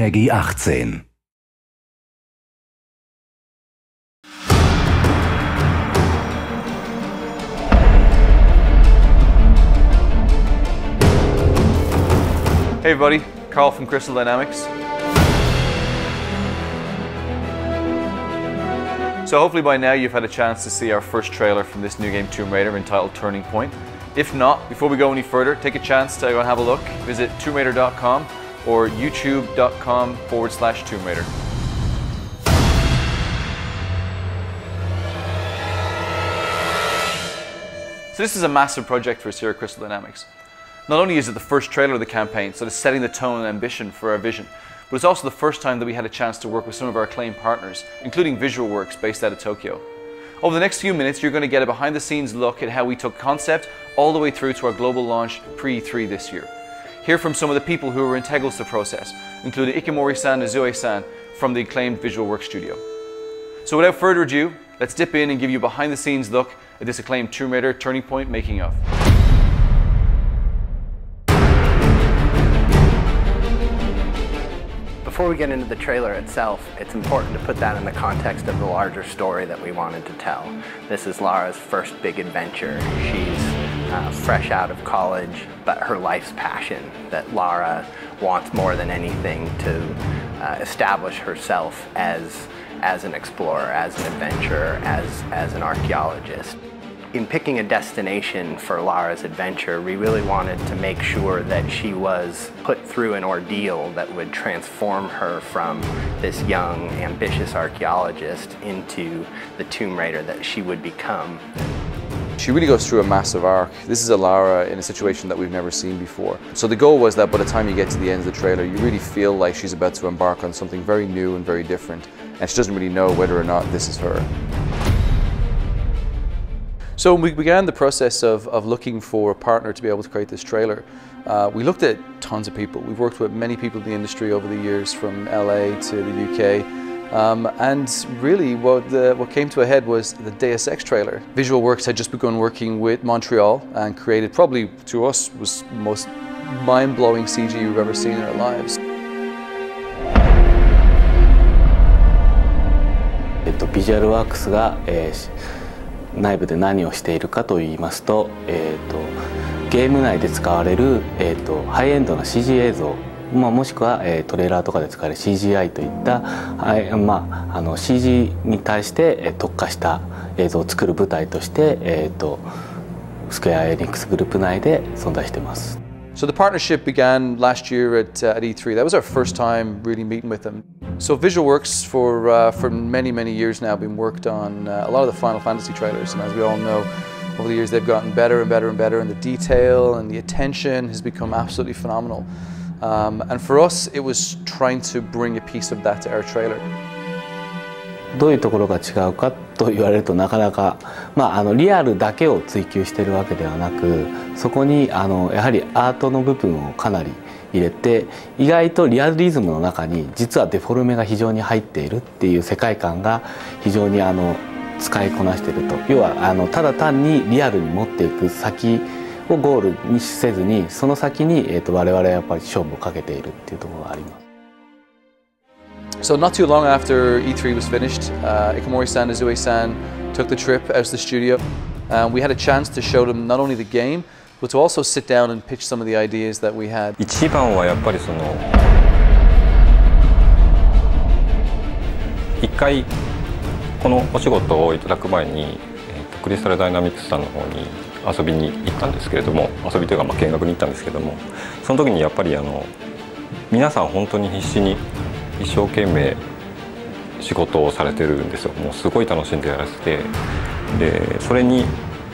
Peggy 18. Hey everybody, Carl from Crystal Dynamics. So hopefully by now you've had a chance to see our first trailer from this new game Tomb Raider entitled Turning Point. If not, before we go any further, take a chance to go and have a look. Visit tombRaider.com or youtube.com/Tomb Raider. So this is a massive project for us here at Crystal Dynamics. Not only is it the first trailer of the campaign, so it's setting the tone and ambition for our vision, but it's also the first time that we had a chance to work with some of our acclaimed partners, including Visualworks based out of Tokyo. Over the next few minutes, you're going to get a behind-the-scenes look at how we took concept all the way through to our global launch pre-E3 this year. Hear from some of the people who were integral to the process, including Ikemori-san and Zoe-san from the acclaimed Visualworks studio. So without further ado, let's dip in and give you a behind-the-scenes look at this acclaimed Tomb Raider Turning Point making of. Before we get into the trailer itself, it's important to put that in the context of the larger story that we wanted to tell. This is Lara's first big adventure. She's fresh out of college, but her life's passion, that Lara wants more than anything to establish herself as an explorer, as an adventurer, as an archaeologist. In picking a destination for Lara's adventure, we really wanted to make sure that she was put through an ordeal that would transform her from this young, ambitious archaeologist into the Tomb Raider that she would become. She really goes through a massive arc. This is a Lara in a situation that we've never seen before. So the goal was that by the time you get to the end of the trailer, you really feel like she's about to embark on something very new and very different, and she doesn't really know whether or not this is her. So we began the process of looking for a partner to be able to create this trailer. We looked at tons of people. We've worked with many people in the industry over the years, from LA to the UK. And really what came to a head was the Deus Ex trailer. Visualworks had just begun working with Montreal and created, probably to us, was the most mind-blowing CG we've ever seen in our lives. Visualworks が内部で何をしているかといいますと、ゲーム内で使われる、ハイエンドな CG 映像、もしくは、トレーラーとかで使われる CGI といった、CG に対して、特化した映像を作る舞台として、スクエア・エニックスグループ内で存在しています。So the partnership began last year at E3. That was our first time really meeting with them. So Visualworks for many, many years now been worked on a lot of the Final Fantasy trailers, and as we all know, over the years they've gotten better and better and better, and the detail and the attention has become absolutely phenomenal. And for us, it was trying to bring a piece of that to our trailer. どういうところが違うかと言われるとなかなか、リアルだけを追求しているわけではなく、そこにやはりアートの部分をかなり入れて、意外とリアリズムの中に実はデフォルメが非常に入っているっていう世界観が非常に使いこなしていると。要はただ単にリアルに持っていく先をゴールにせずに、その先に我々はやっぱり勝負をかけているっていうところがあります。So not too long after E3 was finished, Ikemori-san and Zoe-san took the trip out to the studio. We had a chance to show them not only the game, but to also sit down and pitch some of the ideas that we had. 一番はやっぱり一回このお仕事をいただく前に、クリスタルダイナミクスさんの方に遊びに行ったんですけれども、遊びというか見学に行ったんですけども、その時にやっぱり皆さん本当に必死に一生懸命仕事をされてるんですよ。もうすごい楽しんでやらせて、でそれに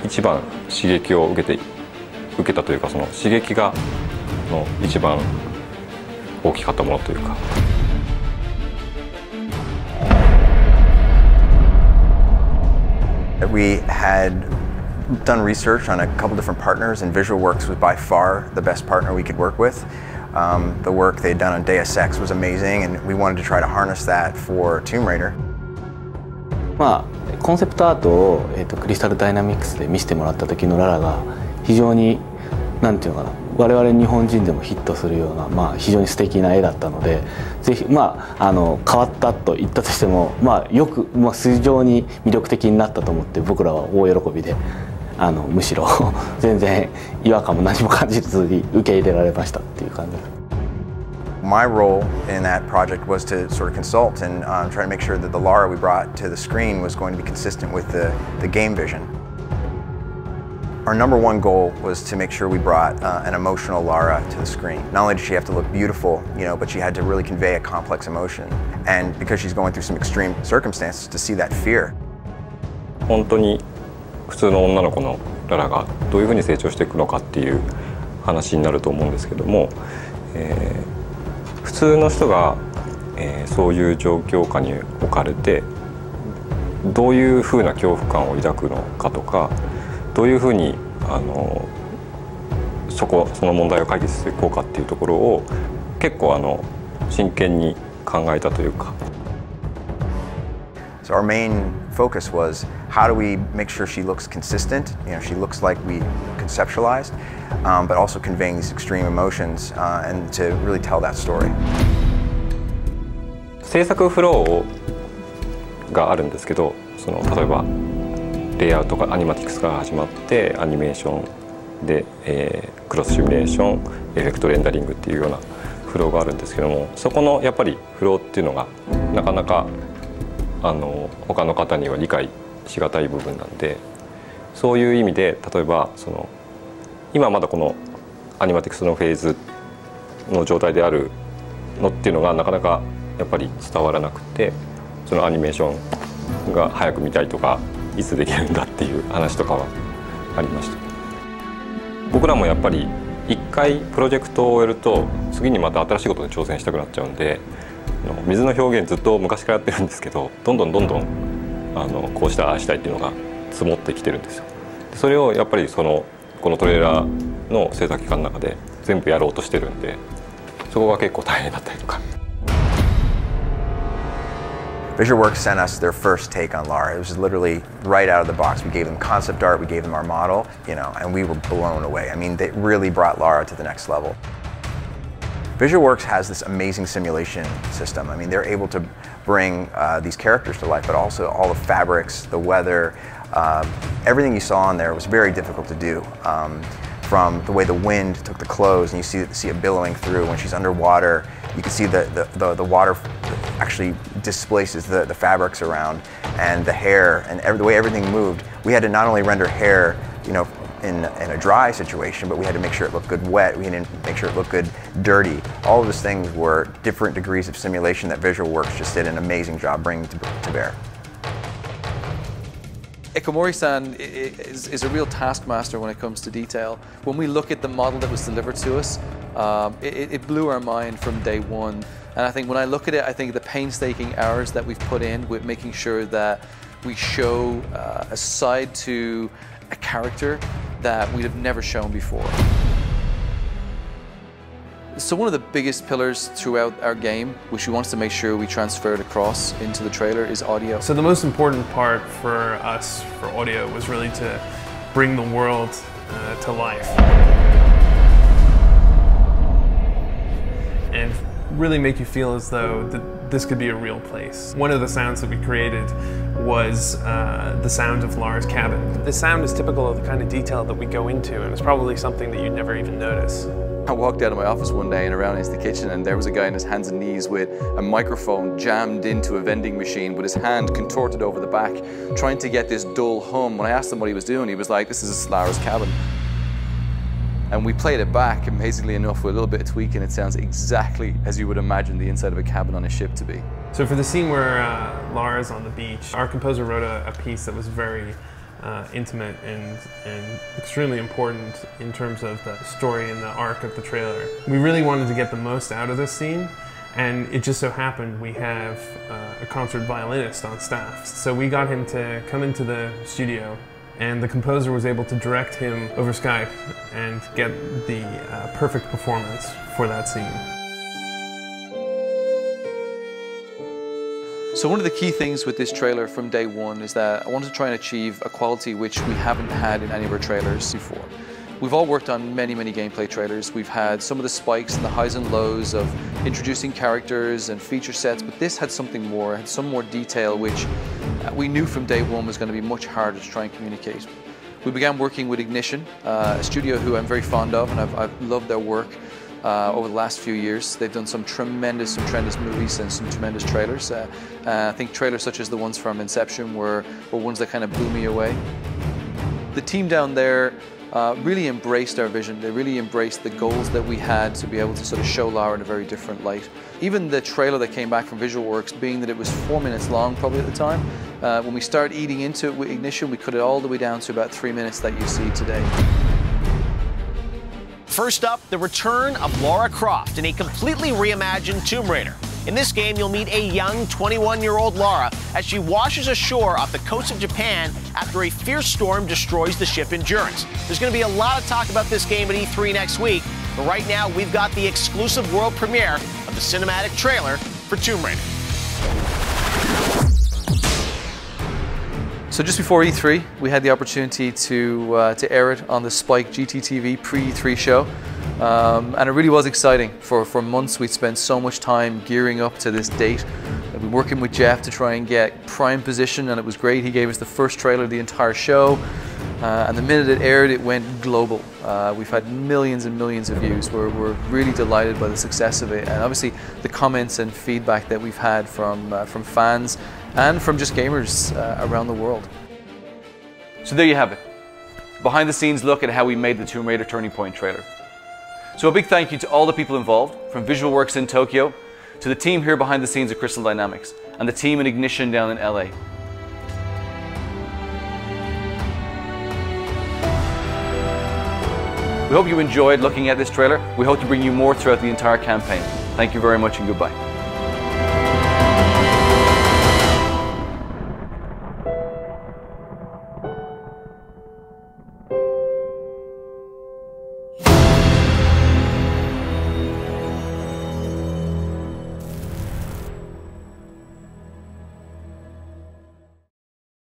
一番刺激を受けたというか、その刺激が一番大きかったものというか。We had done research on a couple different partners, and Visualworks was by far the best partner we could work with. The work they'd done on Deus Ex was amazing, and we wanted to try to harness that for Tomb Raider. コンセプトアートを、クリスタルダイナミクスで見せてもらった時のララが非常になんていうのかな、我々日本人でもヒットするような、非常に素敵な絵だったので、ぜひ変わったと言ったとしても、よく、非常に魅力的になったと思って、僕らは大喜びでむしろ全然違和感も何も感じずに受け入れられましたっていう感じです。My role in that project was to sort of consult and try to make sure that the Lara we brought to the screen was going to be consistent with the game vision. Our number one goal was to make sure we brought an emotional Lara to the screen. Not only did she have to look beautiful, but she had to really convey a complex emotion. And because she's going through some extreme circumstances, to see that fear. 本当に普通の女の子のララがどういうふうに成長していくのかっていう話になると思うんですけども、普通の人が、そういう状況下に置かれてどういうふうな恐怖感を抱くのかとか、どういうふうにその問題を解決していこうかっていうところを結構真剣に考えたというか。So our main focus was how do we make sure she looks consistent, she looks like we conceptualized, but also conveying these extreme emotions and to really tell that story. 制作フローがあるんですけど、例えばレイアウトがアニマティクスから始まってアニメーションで、クロスシミュレーション、エフェクトレンダリングっていうようなフローがあるんですけども、そこのやっぱりフローっていうのがなかなか他の方には理解しがたい部分なんで、そういう意味で例えば今まだこのアニマティクスのフェーズの状態であるのっていうのがなかなかやっぱり伝わらなくて、そのアニメーションが早く見たいとかいつできるんだっていう話とかはありました。僕らもやっぱり一回プロジェクトを終えると次にまた新しいことに挑戦したくなっちゃうんで、水の表現ずっと昔からやってるんですけど、どんどんこうしたああしたいっていうのが積もってきてるんですよ。それをやっぱりこのトレーラーの制作期間の中で全部やろうとしてるんで、そこが結構大変だったりとか。VisualWorks sent us their first take on Lara. It was literally right out of the box. We gave them concept art, we gave them our model, and we were blown away. I mean, they really brought Lara to the next level. VisualWorks has this amazing simulation system. I mean, they're able to bring these characters to life, but also all the fabrics, the weather, everything you saw in there was very difficult to do. From the way the wind took the clothes, and you see it billowing through when she's underwater. You can see the water actually displaces the fabrics around, and the hair, and the way everything moved. We had to not only render hair, in a dry situation, but we had to make sure it looked good wet. We had to make sure it looked good dirty. All of those things were different degrees of simulation that VisualWorks just did an amazing job bringing to bear. Ikamori-san is a real taskmaster when it comes to detail. When we look at the model that was delivered to us, it blew our mind from day one. And I think when I look at it, I think the painstaking hours that we've put in with making sure that we show a side to a character that we'd have never shown before. So one of the biggest pillars throughout our game, which we wanted to make sure we transferred across into the trailer, is audio. So the most important part for us for audio was really to bring the world to life. And really make you feel as though this could be a real place. One of the sounds that we created was the sound of Lara's cabin. The sound is typical of the kind of detail that we go into, and it's probably something that you'd never even notice. I walked out of my office one day and around into the kitchen, and there was a guy on his hands and knees with a microphone jammed into a vending machine with his hand contorted over the back, trying to get this dull hum. When I asked him what he was doing, he was like, "This is Lara's cabin." And we played it back, amazingly enough, with a little bit of tweaking, it sounds exactly as you would imagine the inside of a cabin on a ship to be. So for the scene where Lara's on the beach, our composer wrote a piece that was very intimate and extremely important in terms of the story and the arc of the trailer. We really wanted to get the most out of this scene, and it just so happened we have a concert violinist on staff. So we got him to come into the studio, and the composer was able to direct him over Skype and get the perfect performance for that scene. So one of the key things with this trailer from day one is that I wanted to try and achieve a quality which we haven't had in any of our trailers before. We've all worked on many gameplay trailers. We've had some of the spikes and the highs and lows of introducing characters and feature sets, but this had something more, it had some more detail, which we knew from day one was going to be much harder to try and communicate. We began working with Ignition, a studio who I'm very fond of, and I've loved their work over the last few years. They've done some tremendous movies and some tremendous trailers. I think trailers such as the ones from Inception were ones that kind of blew me away. The team down there really embraced our vision. They really embraced the goals that we had to be able to sort of show Lara in a very different light. Even the trailer that came back from VisualWorks, being that it was 4 minutes long probably at the time, when we started eating into it with Ignition, we cut it all the way down to about 3 minutes that you see today. First up, the return of Lara Croft in a completely reimagined Tomb Raider. In this game, you'll meet a young 21-year-old Lara as she washes ashore off the coast of Japan after a fierce storm destroys the ship Endurance. There's going to be a lot of talk about this game at E3 next week, but right now we've got the exclusive world premiere of the cinematic trailer for Tomb Raider. So just before E3, we had the opportunity to air it on the Spike GTTV pre-E3 show. And it really was exciting. For months we'd spent so much time gearing up to this date. We've been working with Jeff to try and get prime position, and it was great. He gave us the first trailer of the entire show, and the minute it aired, it went global. We've had millions and millions of views. We're really delighted by the success of it, and obviously the comments and feedback that we've had from fans and from just gamers around the world. So there you have it. Behind the scenes look at how we made the Tomb Raider Turning Point trailer. So a big thank you to all the people involved, from VisualWorks in Tokyo, to the team here behind the scenes at Crystal Dynamics, and the team in Ignition down in LA. We hope you enjoyed looking at this trailer. We hope to bring you more throughout the entire campaign. Thank you very much and goodbye.